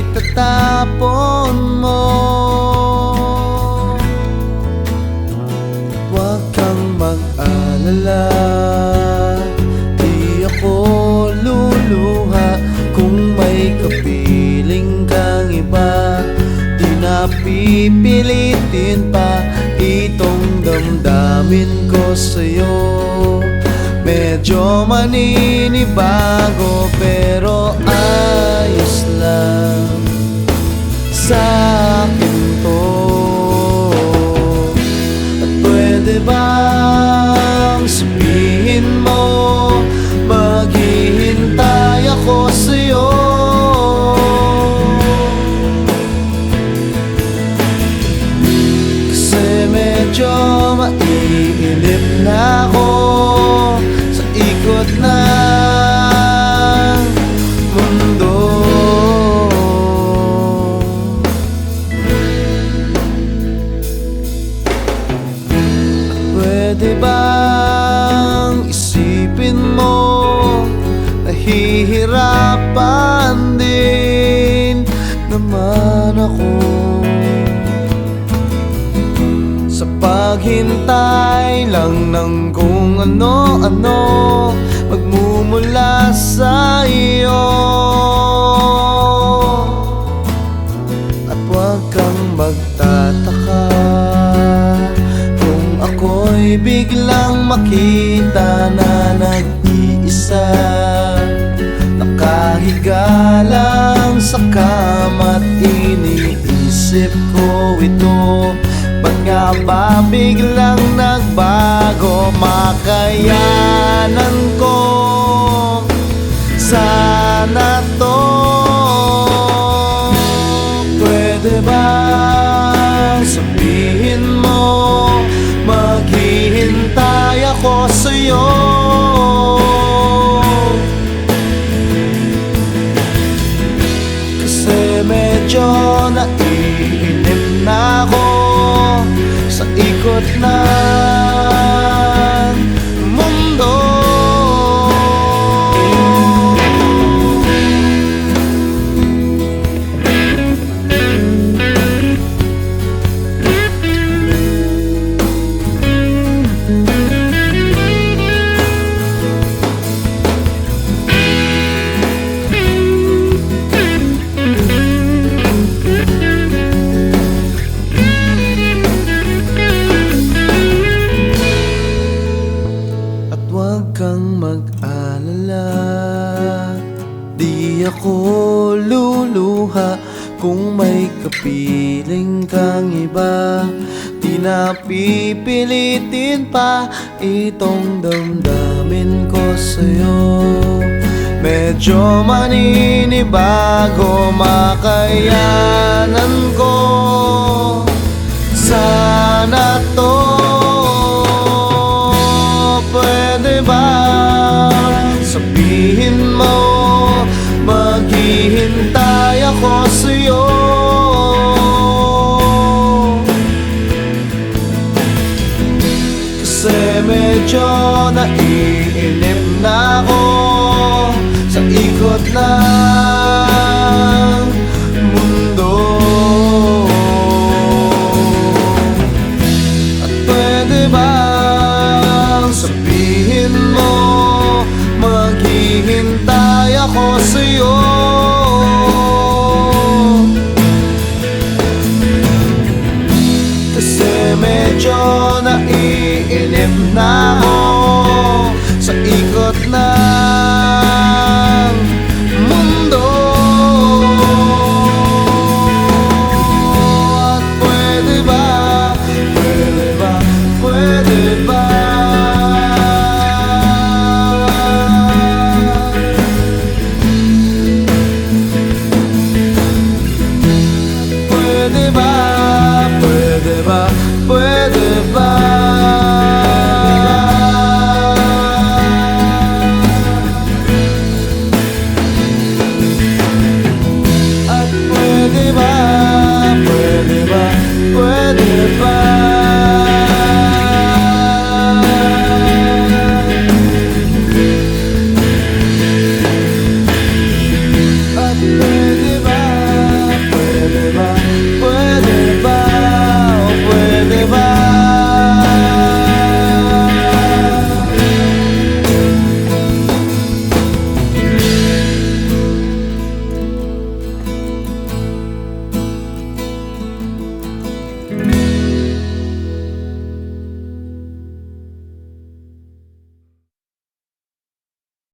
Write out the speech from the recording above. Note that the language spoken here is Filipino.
itatapon mo. Huwag kang mag-alala, di ako luluha. Kung may kapiling kang iba, di na pipilitin pa itong damdamin ko sa'yo. Medyo maninibago pero ayos lang sa'kin to. At pwede bang sabihin mo, maghihintay ako sa'yo. Kasi medyo maiinip na ako sa ikot ng mundo. Pwede bang isipin mo, nahihirapan din naman ako sa paghintay lang ng kung ano-ano magmumula sa iyo. At huwag kang magtataka kung ako'y biglang makita na nag-iisa, nakahiga lang sa kama't iniisip ko ito. Ba't nga ba biglang nagbago? Makayanan ko sana to. Pwede ba sabihin mo, maghihintay ako sa'yo. Kasi medyo naiinip na ako sa ikot ng mundo. Huwag kang mag-alala, di ako luluha. Kung may kapiling kang iba, di na pipilitin pa itong damdamin ko sa'yo. Medyo maninibago, makayanan ko sana to. Pwede ba sabihin mo, maghihintay ako sa'yo. Kasi medyo naiinip na ako sa ikot ng mundo. At pwede ba sabihin mo, maghihintay ako sa'yo.